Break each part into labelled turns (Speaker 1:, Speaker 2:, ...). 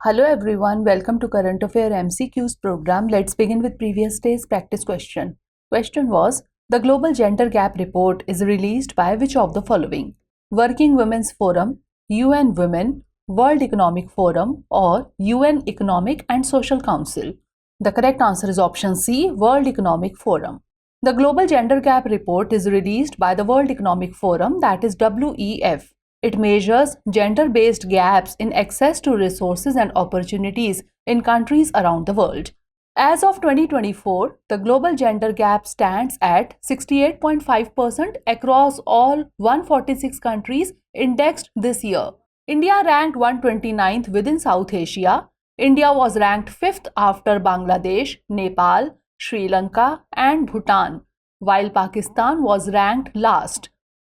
Speaker 1: Hello everyone, welcome to Current Affair MCQs program. Let's begin with previous day's practice question. Question was, the Global Gender Gap Report is released by which of the following? Working Women's Forum, UN Women, World Economic Forum or UN Economic and Social Council? The correct answer is option C, World Economic Forum. The Global Gender Gap Report is released by the World Economic Forum, that is WEF. It measures gender-based gaps in access to resources and opportunities in countries around the world. As of 2024, the global gender gap stands at 68.5% across all 146 countries indexed this year. India ranked 129th within South Asia. India was ranked 5th after Bangladesh, Nepal, Sri Lanka and Bhutan, while Pakistan was ranked last.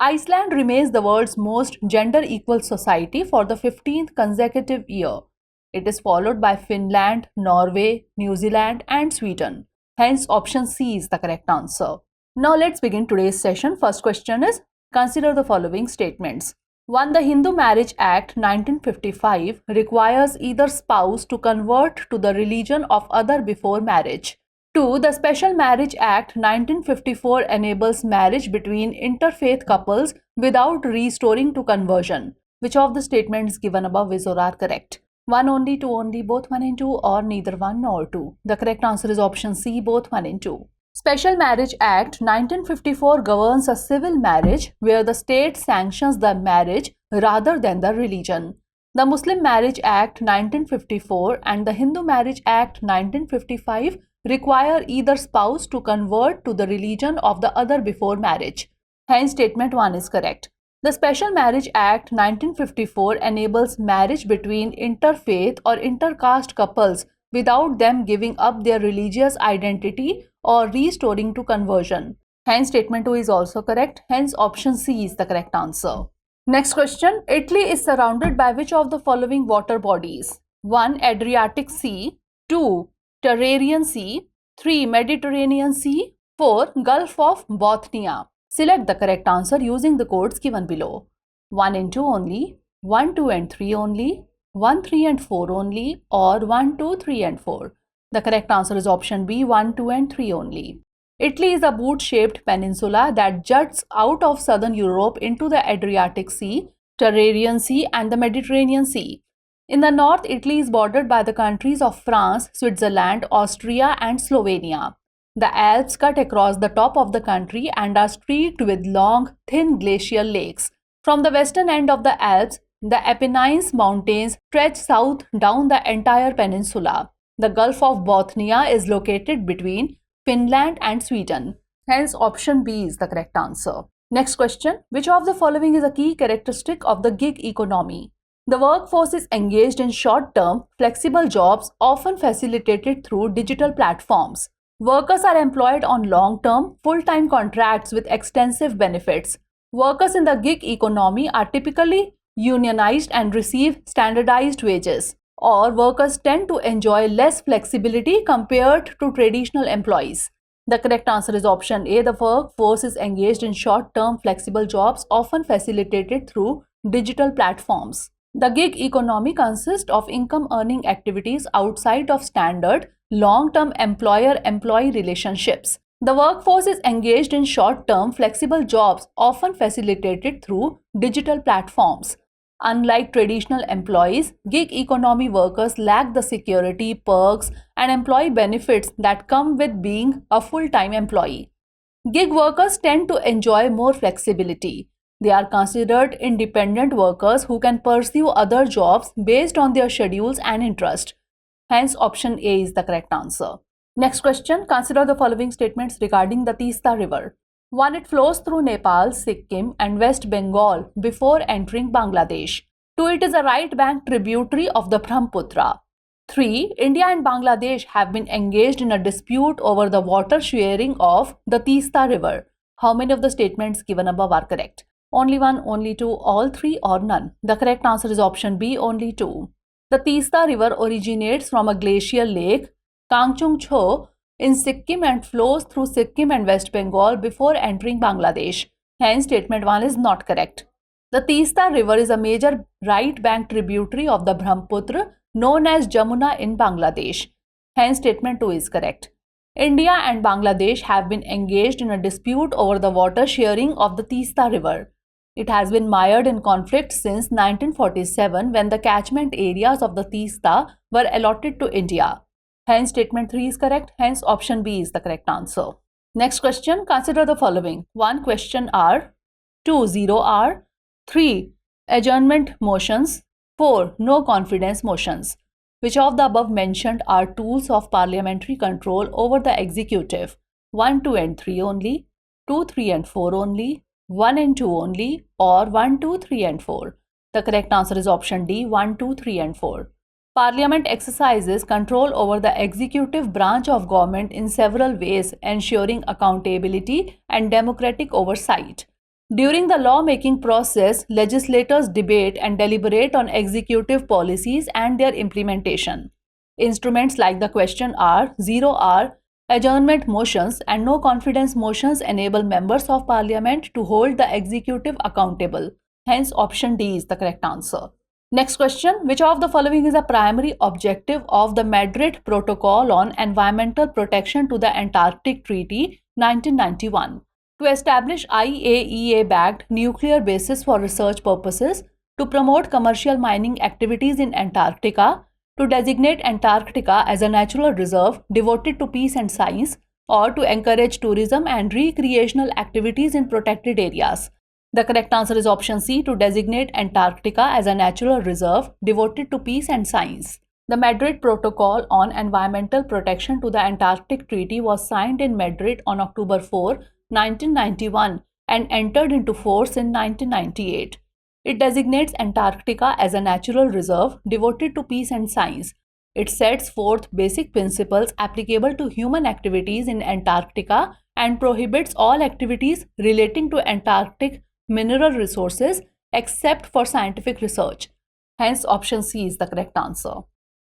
Speaker 1: Iceland remains the world's most gender-equal society for the 15th consecutive year. It is followed by Finland, Norway, New Zealand and Sweden. Hence, option C is the correct answer. Now let's begin today's session. First question is, consider the following statements. 1. The Hindu Marriage Act 1955 requires either spouse to convert to the religion of other before marriage. 2. The Special Marriage Act 1954 enables marriage between interfaith couples without restoring to conversion. Which of the statements given above is or are correct? 1 only, 2 only, both 1 and 2 or neither 1 nor 2? The correct answer is option C, both 1 and 2. Special Marriage Act 1954 governs a civil marriage where the state sanctions the marriage rather than the religion. The Muslim Marriage Act 1954 and the Hindu Marriage Act 1955 require either spouse to convert to the religion of the other before marriage. Hence, statement 1 is correct. The Special Marriage Act 1954 enables marriage between interfaith or intercaste couples without them giving up their religious identity or restoring to conversion. Hence, statement 2 is also correct. Hence, option C is the correct answer. Next question. Italy is surrounded by which of the following water bodies? 1. Adriatic Sea. 2. Tyrrhenian Sea. 3. Mediterranean Sea. 4. Gulf of Bothnia. Select the correct answer using the codes given below. 1 and 2 only, 1, 2 and 3 only, 1, 3 and 4 only or 1, 2, 3 and 4. The correct answer is option B, 1, 2 and 3 only. Italy is a boot-shaped peninsula that juts out of southern Europe into the Adriatic Sea, Tyrrhenian Sea and the Mediterranean Sea. In the north, Italy is bordered by the countries of France, Switzerland, Austria and Slovenia. The Alps cut across the top of the country and are streaked with long, thin glacial lakes. From the western end of the Alps, the Apennines Mountains stretch south down the entire peninsula. The Gulf of Bothnia is located between Finland and Sweden. Hence, option B is the correct answer. Next question. Which of the following is a key characteristic of the gig economy? The workforce is engaged in short-term, flexible jobs often facilitated through digital platforms. Workers are employed on long-term, full-time contracts with extensive benefits. Workers in the gig economy are typically unionized and receive standardized wages. Or workers tend to enjoy less flexibility compared to traditional employees. The correct answer is option A. The workforce is engaged in short-term, flexible jobs often facilitated through digital platforms. The gig economy consists of income-earning activities outside of standard long-term employer-employee relationships. The workforce is engaged in short-term, flexible jobs often facilitated through digital platforms. Unlike traditional employees, gig economy workers lack the security, perks, and employee benefits that come with being a full-time employee. Gig workers tend to enjoy more flexibility. They are considered independent workers who can pursue other jobs based on their schedules and interest. Hence, option A is the correct answer. Next question. Consider the following statements regarding the Teesta River. 1. It flows through Nepal, Sikkim and West Bengal before entering Bangladesh. 2. It is a right bank tributary of the Brahmaputra. 3. India and Bangladesh have been engaged in a dispute over the water sharing of the Teesta River. How many of the statements given above are correct? Only 1, only 2, all 3 or none? The correct answer is option B, only 2. The Teesta River originates from a glacial lake, Kangchung Cho, in Sikkim and flows through Sikkim and West Bengal before entering Bangladesh. Hence, statement 1 is not correct. The Teesta River is a major right bank tributary of the Brahmaputra known as Jamuna in Bangladesh. Hence, statement 2 is correct. India and Bangladesh have been engaged in a dispute over the water sharing of the Teesta River. It has been mired in conflict since 1947 when the catchment areas of the Teesta were allotted to India. Hence, statement 3 is correct. Hence, option B is the correct answer. Next question, consider the following. 1. Question R. 2. 0 R. 3. Adjournment motions. 4. No confidence motions. Which of the above mentioned are tools of parliamentary control over the executive? 1, 2 and 3 only, 2, 3 and 4 only, 1 and 2 only, or 1, 2, 3 and 4? The correct answer is option D, 1, 2, 3 and 4. Parliament exercises control over the executive branch of government in several ways, ensuring accountability and democratic oversight. During the lawmaking process, legislators debate and deliberate on executive policies and their implementation. Instruments like the question R, 0 R, adjournment motions, and no confidence motions enable members of parliament to hold the executive accountable. Hence, option D is the correct answer. Next question, which of the following is a primary objective of the Madrid Protocol on Environmental Protection to the Antarctic Treaty 1991? To establish IAEA-backed nuclear bases for research purposes, to promote commercial mining activities in Antarctica, to designate Antarctica as a natural reserve devoted to peace and science, or to encourage tourism and recreational activities in protected areas. The correct answer is option C, to designate Antarctica as a natural reserve devoted to peace and science. The Madrid Protocol on Environmental Protection to the Antarctic Treaty was signed in Madrid on October 4, 1991 and entered into force in 1998. It designates Antarctica as a natural reserve devoted to peace and science. It sets forth basic principles applicable to human activities in Antarctica and prohibits all activities relating to Antarctic mineral resources except for scientific research. Hence, option C is the correct answer.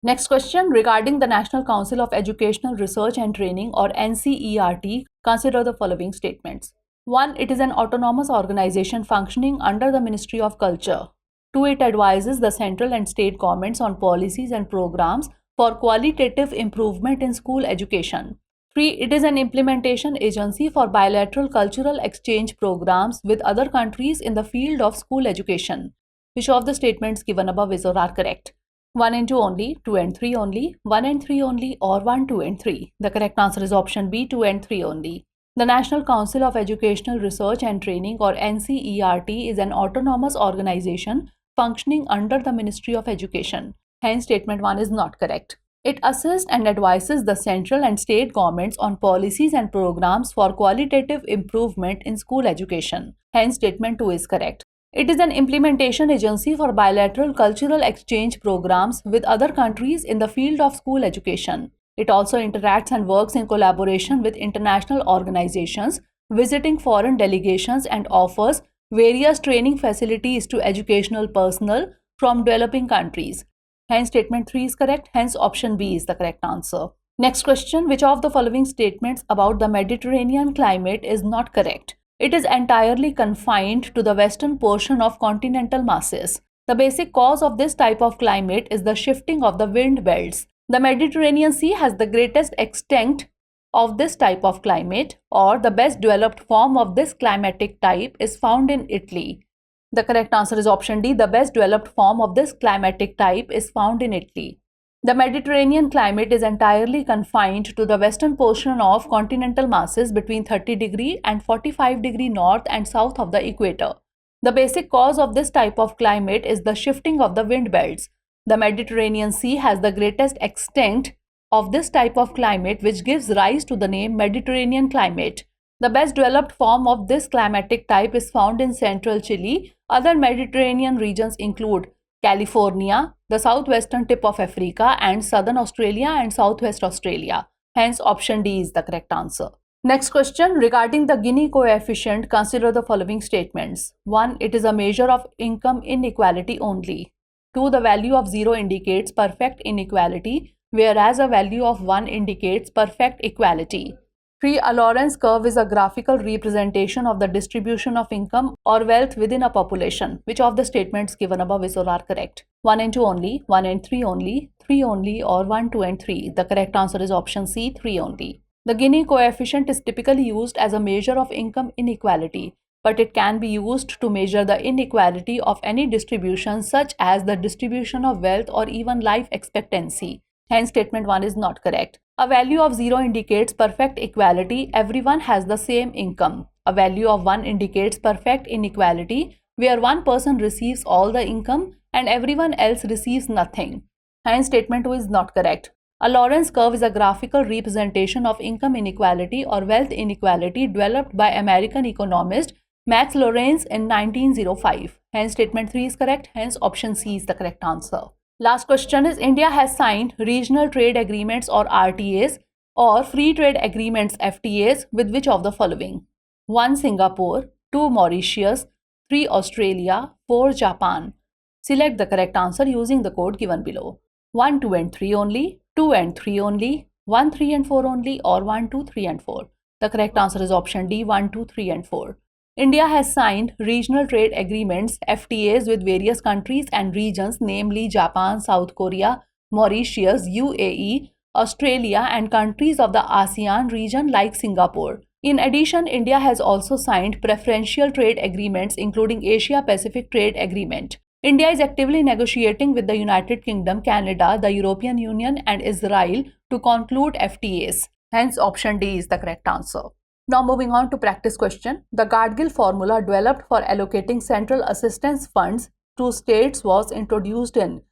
Speaker 1: Next question, regarding the National Council of Educational Research and Training, or NCERT, consider the following statements. 1. It is an autonomous organization functioning under the Ministry of Culture. 2. It advises the central and state governments on policies and programs for qualitative improvement in school education. 3. It is an implementation agency for bilateral cultural exchange programs with other countries in the field of school education. Which of the statements given above is or are correct? 1 and 2 only, 2 and 3 only, 1 and 3 only, or 1, 2 and 3? The correct answer is option B, 2 and 3 only. The National Council of Educational Research and Training, or NCERT, is an autonomous organization functioning under the Ministry of Education. Hence, statement 1 is not correct. It assists and advises the central and state governments on policies and programs for qualitative improvement in school education. Hence, statement 2 is correct. It is an implementation agency for bilateral cultural exchange programs with other countries in the field of school education. It also interacts and works in collaboration with international organizations, visiting foreign delegations, and offers various training facilities to educational personnel from developing countries. Hence, statement 3 is correct. Hence, option B is the correct answer. Next question, which of the following statements about the Mediterranean climate is not correct? It is entirely confined to the western portion of continental masses. The basic cause of this type of climate is the shifting of the wind belts. The Mediterranean Sea has the greatest extent of this type of climate, or the best developed form of this climatic type is found in Italy. The correct answer is option D. The best developed form of this climatic type is found in Italy. The Mediterranean climate is entirely confined to the western portion of continental masses between 30° and 45° north and south of the equator. The basic cause of this type of climate is the shifting of the wind belts. The Mediterranean Sea has the greatest extent of this type of climate, which gives rise to the name Mediterranean climate. The best developed form of this climatic type is found in central Chile. Other Mediterranean regions include California, the southwestern tip of Africa, and southern Australia and southwest Australia. Hence, option D is the correct answer. Next question, regarding the Gini coefficient, consider the following statements. 1. It is a measure of income inequality only. 2. The value of 0 indicates perfect inequality, whereas a value of 1 indicates perfect equality. 3. A Lorenz curve is a graphical representation of the distribution of income or wealth within a population. Which of the statements given above is or are correct? 1 and 2 only, 1 and 3 only, 3 only, or 1, 2 and 3. The correct answer is option C, 3 only. The Gini coefficient is typically used as a measure of income inequality, but it can be used to measure the inequality of any distribution such as the distribution of wealth or even life expectancy. Hence, statement 1 is not correct. A value of 0 indicates perfect equality. Everyone has the same income. A value of 1 indicates perfect inequality, where one person receives all the income and everyone else receives nothing. Hence, statement 2 is not correct. A Lorenz curve is a graphical representation of income inequality or wealth inequality developed by American economist Max Lorenz in 1905. Hence, statement 3 is correct. Hence, option C is the correct answer. Last question is, India has signed regional trade agreements or RTAs or free trade agreements FTAs with which of the following? 1. Singapore, 2. Mauritius, 3. Australia, 4. Japan. Select the correct answer using the code given below. 1, 2 and 3 only, 2 and 3 only, 1, 3 and 4 only, or 1, 2, 3 and 4. The correct answer is option D, 1, 2, 3 and 4. India has signed regional trade agreements FTAs with various countries and regions, namely Japan, South Korea, Mauritius, UAE, Australia, and countries of the ASEAN region like Singapore. In addition, India has also signed preferential trade agreements including Asia-Pacific Trade Agreement. India is actively negotiating with the United Kingdom, Canada, the European Union, and Israel to conclude FTAs. Hence, option D is the correct answer. Now moving on to practice question. The Gadgil formula developed for allocating central assistance funds to states was introduced in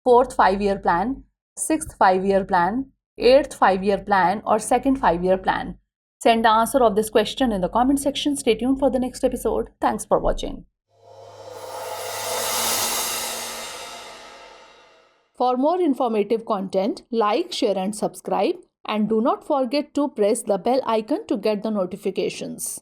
Speaker 1: 4th 5-year plan, 6th 5-year plan, 8th 5-year plan, or 2nd 5-year plan. Send the answer of this question in the comment section. Stay tuned for the next episode. Thanks for watching. For more informative content, like, share and subscribe, and do not forget to press the bell icon to get the notifications.